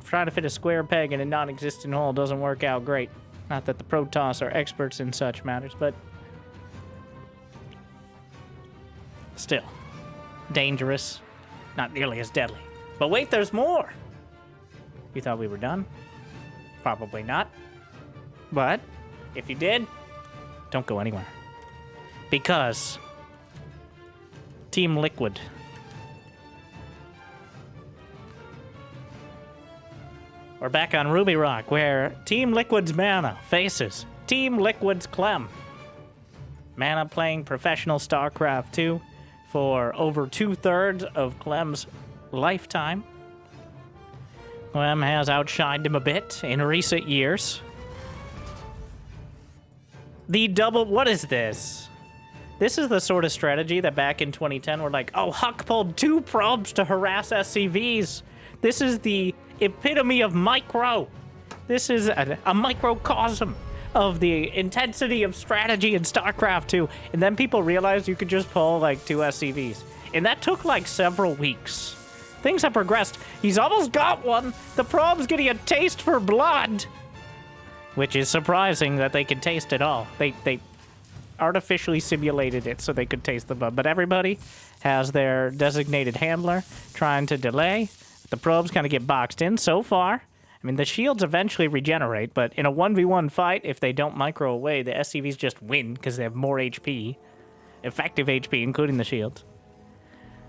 Trying to fit a square peg in a non-existent hole doesn't work out great. Not that the Protoss are experts in such matters, but still dangerous. Not nearly as deadly. But wait, there's more! You thought we were done? Probably not. But if you did, don't go anywhere. Because Team Liquid we're back on Ruby Rock, where Team Liquid's Mana faces Team Liquid's Clem. Mana playing professional StarCraft 2 for over 2/3 of Clem's lifetime. Clem has outshined him a bit in recent years. The double... What is this? This is the sort of strategy that back in 2010 we're like, oh, Huck pulled 2 probes to harass SCVs. This is the epitome of micro. This is a microcosm of the intensity of strategy in StarCraft 2. And then people realized you could just pull like 2 SCVs. And that took like several weeks. Things have progressed. He's almost got one. The probe's getting a taste for blood. Which is surprising that they can taste it all. They artificially simulated it so they could taste the blood. But everybody has their designated handler trying to delay. The probes kind of get boxed in so far. I mean, the shields eventually regenerate, but in a 1v1 fight, if they don't micro away, the SCVs just win because they have more HP. Effective HP, including the shields.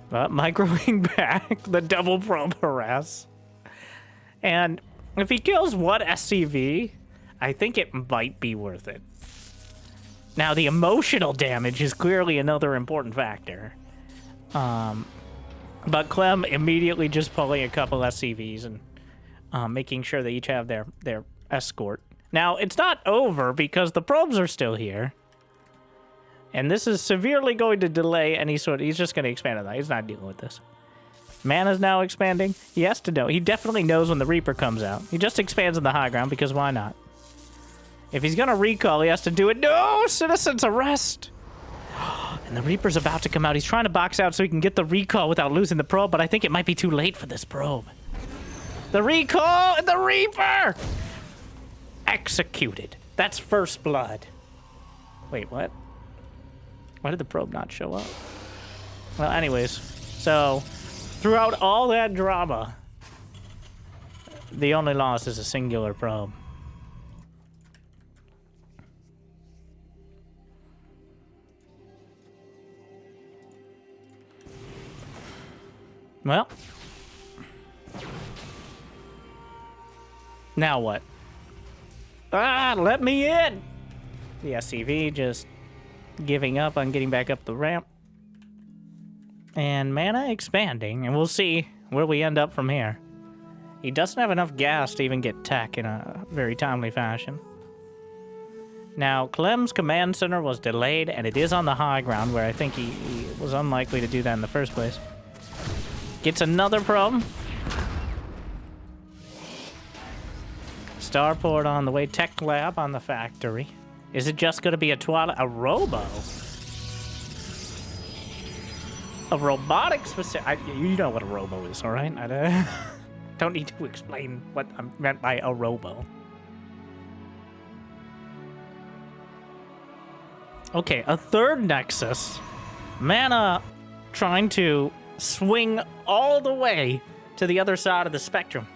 But microing back, the double probe harass. And if he kills one SCV, I think it might be worth it. Now, the emotional damage is clearly another important factor. But Clem immediately just pulling a couple SCVs and making sure they each have their escort. Now, it's not over because the probes are still here. And this is severely going to delay any sort of... He's just going to expand on that. He's not dealing with this. Mana's now expanding. He has to know. He definitely knows when the Reaper comes out. He just expands on the high ground because why not? If he's going to recall, he has to do it. No! Citizens arrest! And the Reaper's about to come out. He's trying to box out so he can get the recall without losing the probe, but I think it might be too late for this probe. The recall and the Reaper! Executed. That's first blood. Wait, what? Why did the probe not show up? Well, anyways. So, throughout all that drama, the only loss is a singular probe. Well, now what? Ah, let me in! The SCV just giving up on getting back up the ramp. And Mana expanding, and we'll see where we end up from here. He doesn't have enough gas to even get tech in a very timely fashion. Now, Clem's command center was delayed, and it is on the high ground, where I think he was unlikely to do that in the first place. Gets another probe. Starport on the way. Tech lab on the factory. Is it just going to be a Twilight? A robo? A robotic specific... You know what a robo is, all right? I don't need to explain what I meant by a robo. Okay, a third Nexus. Mana trying to swing all the way to the other side of the spectrum.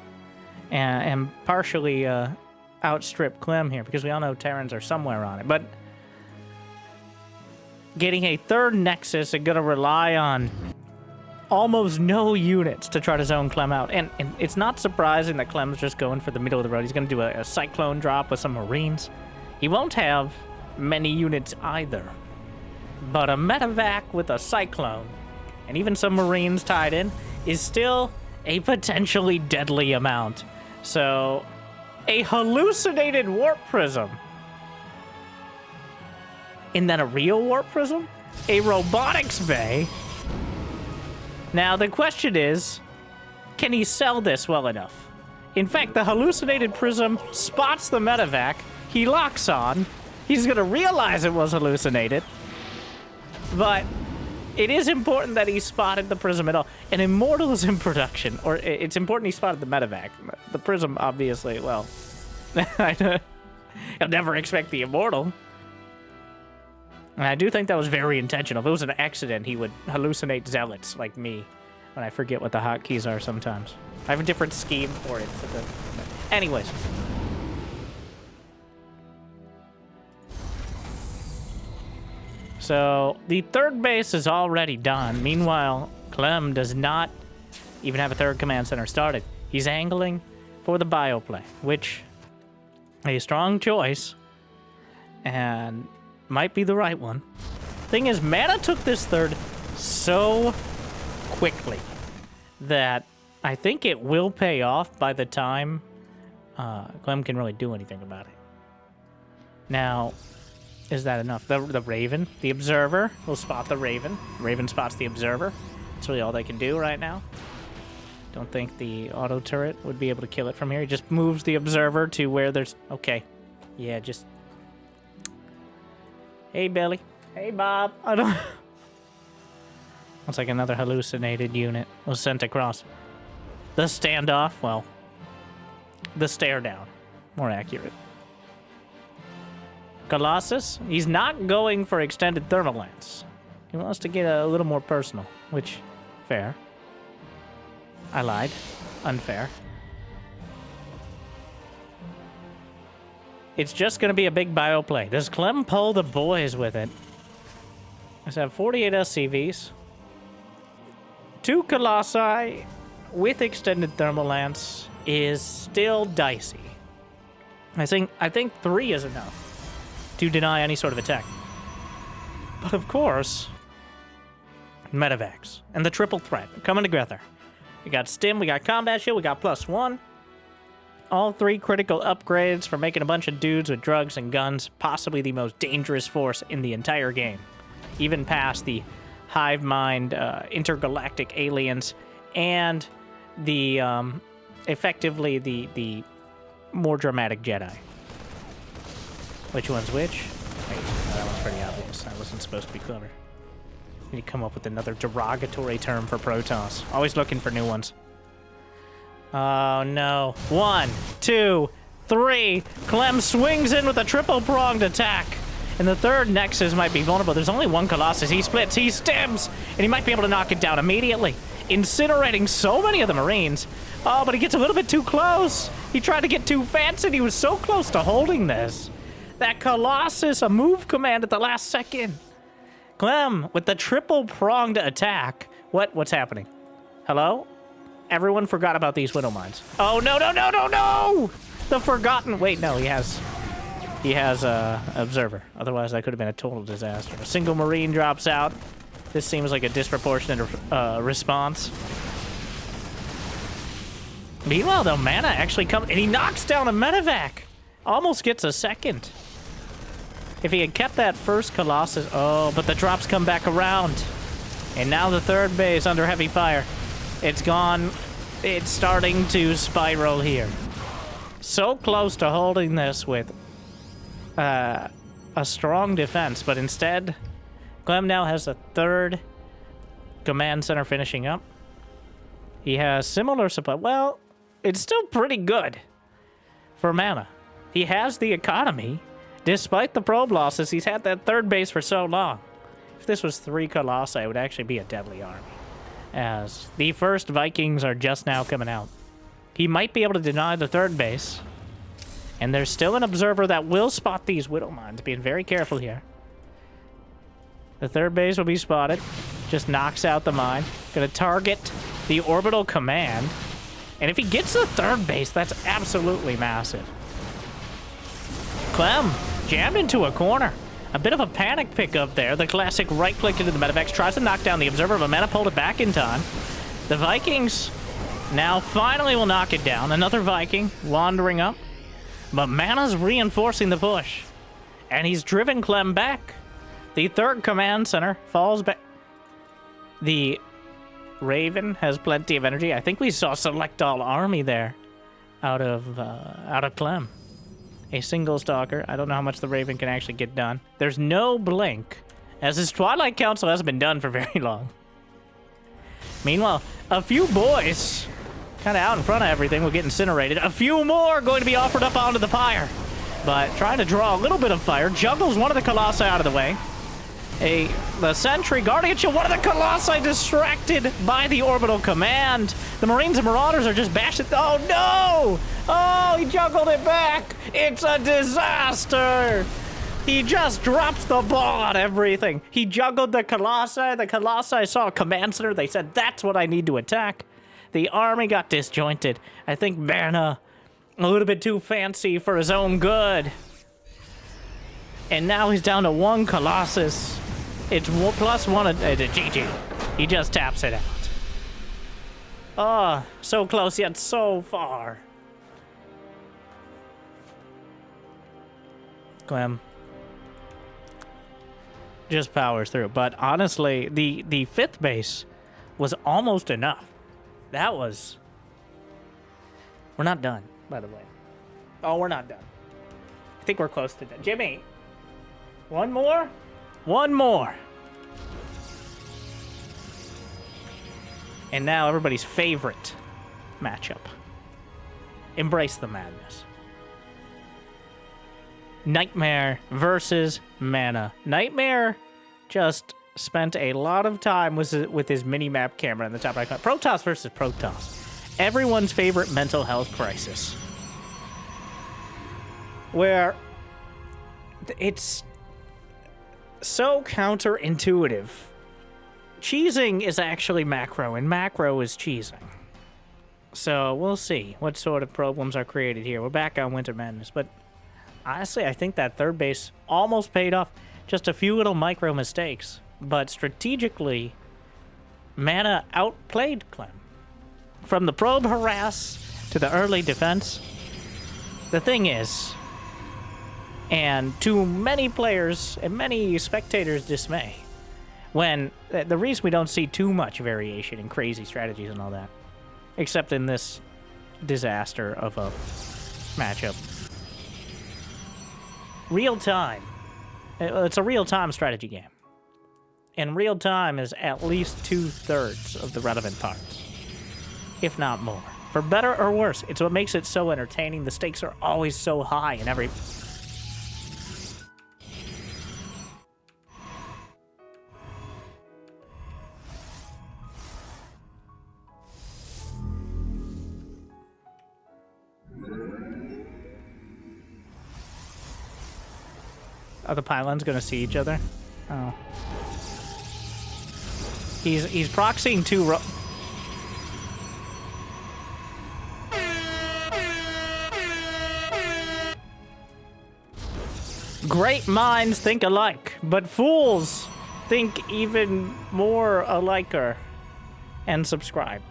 And partially outstrip Clem here, because we all know Terrans are somewhere on it. But getting a third Nexus is going to rely on almost no units to try to zone Clem out. And it's not surprising that Clem's just going for the middle of the road. He's going to do a Cyclone drop with some Marines. He won't have many units either. But a Medevac with a Cyclone, and even some Marines tied in, is still a potentially deadly amount. So, a hallucinated Warp Prism. And then a real Warp Prism? A Robotics Bay? Now, the question is, can he sell this well enough? In fact, the hallucinated Prism spots the Medevac. He locks on. He's going to realize it was hallucinated. But it is important that he spotted the Prism at all. And Immortal is in production. Or it's important he spotted the Medevac. The Prism, obviously, well, he'll never expect the Immortal. And I do think that was very intentional. If it was an accident, he would hallucinate zealots like me when I forget what the hotkeys are sometimes. I have a different scheme for it. Anyways. So, the third base is already done. Meanwhile, Clem does not even have a third command center started. He's angling for the bioplay, which a strong choice and might be the right one. Thing is, Mana took this third so quickly that I think it will pay off by the time Clem can really do anything about it. Now, is that enough? The Raven, the Observer, will spot the Raven. Raven spots the Observer. That's really all they can do right now. Don't think the auto turret would be able to kill it from here. He just moves the Observer to where there's... Okay. Yeah, just... Hey, Billy. Hey, Bob. I don't... Looks like another hallucinated unit was sent across. The standoff, well... The stare down. More accurate. Colossus, he's not going for extended thermal lance. He wants to get a little more personal, which, fair. I lied. Unfair. It's just going to be a big bio play. Does Clem pull the boys with it? I have 48 SCVs. 2 Colossi with extended thermal lance is still dicey. I think 3 is enough to deny any sort of attack. But of course, Medevacs and the triple threat coming together. We got Stim, we got Combat Shield, we got +1. All 3 critical upgrades for making a bunch of dudes with drugs and guns possibly the most dangerous force in the entire game. Even past the hive mind intergalactic aliens and the effectively the more dramatic Jedi. Which one's which? Wait, that one's pretty obvious. I wasn't supposed to be clever. We need to come up with another derogatory term for Protoss. Always looking for new ones. Oh no. 1, 2, 3. Clem swings in with a triple-pronged attack. And the third Nexus might be vulnerable. There's only 1 Colossus. He splits, he stims, and he might be able to knock it down immediately. Incinerating so many of the Marines. Oh, but he gets a little bit too close. He tried to get too fancy, and he was so close to holding this. That Colossus, a move command at the last second. Clem, with the triple-pronged attack. What's happening? Hello? Everyone forgot about these Widow Mines. Oh, no, no, no, no, no! The forgotten... Wait, no, he has Observer. Otherwise, that could have been a total disaster. A single Marine drops out. This seems like a disproportionate response. Meanwhile, though, Mana actually comes... And he knocks down a Medevac. Almost gets a second. If he had kept that first Colossus... Oh, but the drops come back around. And now the third base under heavy fire. It's gone. It's starting to spiral here. So close to holding this with a strong defense, but instead, Clem now has a third command center finishing up. He has similar supply. Well, it's still pretty good for Mana. He has the economy, Despite the probe losses, he's had that third base for so long. If this was 3 Colossi, it would actually be a deadly army, as the first Vikings are just now coming out. He might be able to deny the third base, and there's still an observer that will spot these Widow Mines, being very careful here. The third base will be spotted. Just knocks out the mine. Gonna target the orbital command. And if he gets the third base, that's absolutely massive. Clem jammed into a corner. A bit of a panic pickup there. The classic right-click into the Medivacs. Tries to knock down the observer, but Mana pulled it back in time. The Vikings now finally will knock it down. Another Viking wandering up. But Mana's reinforcing the push. And he's driven Clem back. The third command center falls back. The Raven has plenty of energy. I think we saw select all army there out of Clem. A single stalker. I don't know how much the Raven can actually get done. There's no blink, as his Twilight Council hasn't been done for very long. Meanwhile, a few boys kind of out in front of everything will get incinerated. A few more going to be offered up onto the pyre. But trying to draw a little bit of fire. Juggles one of the Colossi out of the way. The Sentry Guardianship, one of the Colossi distracted by the orbital command. The Marines and Marauders are just bashing. Oh no! Oh, he juggled it back. It's a disaster. He just dropped the ball on everything. He juggled the Colossi. The Colossi saw a command center. They said, that's what I need to attack. The army got disjointed. I think Mana, a little bit too fancy for his own good. And now he's down to 1 Colossus. It's +1 to GG. He just taps it out. Oh, so close yet so far. Clem just powers through. But honestly, the 5th base was almost enough. That was... We're not done, by the way. Oh, we're not done. I think we're close to done. Jimmy, one more? One more. And now everybody's favorite matchup. Embrace the madness. Nightmare versus Mana. Nightmare just spent a lot of time with his mini-map camera in the top right corner. Protoss versus Protoss. Everyone's favorite mental health crisis. Where it's so counterintuitive. Cheesing is actually macro, and macro is cheesing. So we'll see what sort of problems are created here. We're back on Winter Madness, but honestly, I think that third base almost paid off. Just a few little micro mistakes, but strategically, Mana outplayed Clem. From the probe harass to the early defense, the thing is, and to many players and many spectators' dismay, when the reason we don't see too much variation in crazy strategies and all that, except in this disaster of a matchup. Real time. It's a real-time strategy game. And real-time is at least 2/3 of the relevant parts, if not more. For better or worse, it's what makes it so entertaining. The stakes are always so high in every... Are the pylons gonna see each other? Oh. He's proxying 2 Great minds think alike, but fools think even more aliker. And subscribe.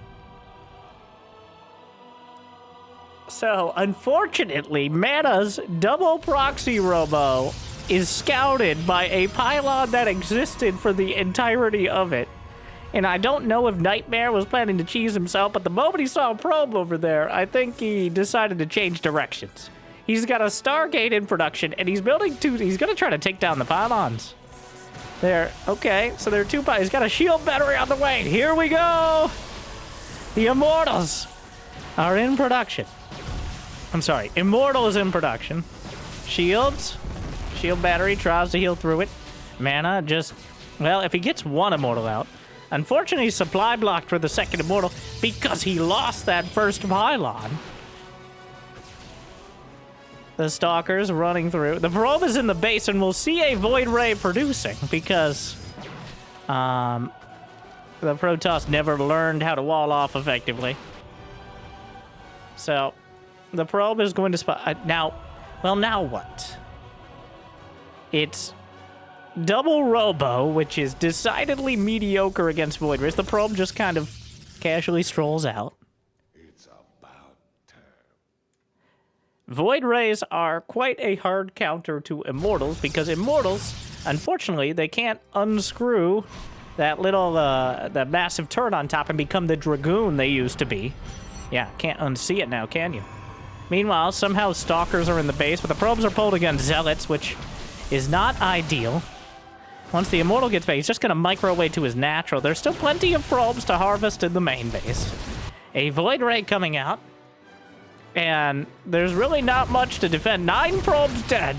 So, unfortunately, Mana's double proxy robo is scouted by a pylon that existed for the entirety of it. And I don't know if Nightmare was planning to cheese himself, but the moment he saw a probe over there, I think he decided to change directions. He's got a Stargate in production, and he's building 2... He's going to try to take down the pylons. There. Okay, so there are 2 pylons. He's got a shield battery on the way. Here we go! The Immortals are in production. I'm sorry. Immortal is in production. Shields Shield battery, tries to heal through it. Mana just, well, if he gets one Immortal out. Unfortunately, he's supply blocked for the second Immortal because he lost that first pylon. The Stalker's running through. The probe is in the base, and we'll see a Void Ray producing because the Protoss never learned how to wall off effectively. So the probe is going to spot now. Well, now what? It's double Robo, which is decidedly mediocre against Void Rays. The probe just kind of casually strolls out. Void Rays are quite a hard counter to Immortals because Immortals, unfortunately, they can't unscrew that little, that massive turret on top and become the Dragoon they used to be. Yeah, can't unsee it now, can you? Meanwhile, somehow Stalkers are in the base, but the probes are pulled against Zealots, which is not ideal. Once the Immortal gets back, he's just going to microwave to his natural. There's still plenty of probes to harvest in the main base. A Void Ray coming out. And there's really not much to defend. 9 probes dead.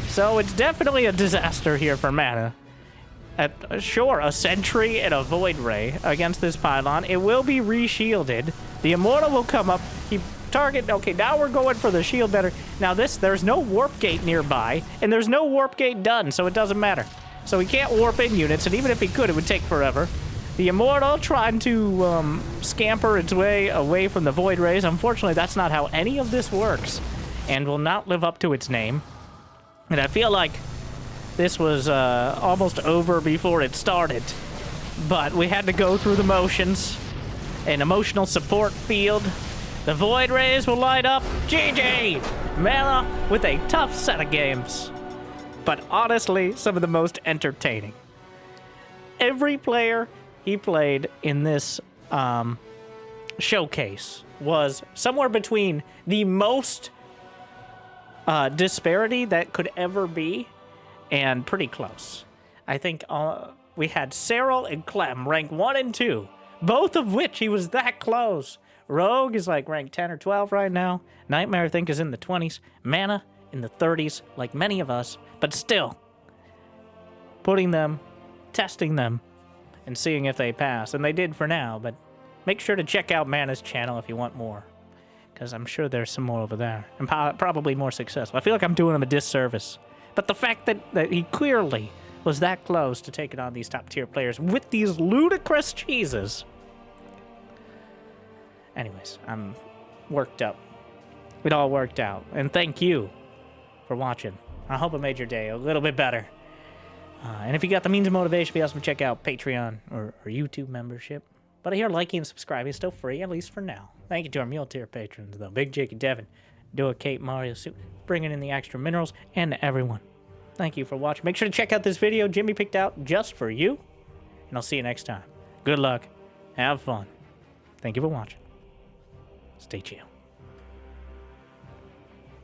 So it's definitely a disaster here for mana. Sure, a Sentry and a Void Ray against this pylon. It will be re-shielded. The Immortal will come up. He target. Okay, now we're going for the shield better. Now there's no Warp Gate nearby. And there's no Warp Gate done, so it doesn't matter. So he can't warp in units, and even if he could, it would take forever. The Immortal trying to scamper its way away from the Void Rays. Unfortunately, that's not how any of this works, and will not live up to its name. And I feel like this was almost over before it started, but we had to go through the motions. An emotional support field. The Void Rays will light up. GG! Mana with a tough set of games, but honestly, some of the most entertaining. Every player he played in this showcase was somewhere between the most disparity that could ever be and pretty close. I think we had Serral and Clem rank 1 and 2, both of which he was that close. Rogue is like ranked 10 or 12 right now. Nightmare, I think, is in the 20s. Mana in the 30s, like many of us, but still putting them, testing them, and seeing if they pass. And they did for now, but make sure to check out Mana's channel if you want more, because I'm sure there's some more over there, and probably more successful. I feel like I'm doing him a disservice. But the fact that he clearly was that close to taking on these top-tier players with these ludicrous cheeses. Anyways, I'm worked up. It all worked out. And thank you for watching. I hope it made your day a little bit better. And if you got the means of motivation, be awesome to check out Patreon or YouTube membership. But I hear liking and subscribing is still free, at least for now. Thank you to our mule tier patrons, though. Big Jake and Devin, Dua, Kate, Mario, Sue, bringing in the extra minerals, and everyone. Thank you for watching. Make sure to check out this video Jimmy picked out just for you. And I'll see you next time. Good luck. Have fun. Thank you for watching. Stay chill.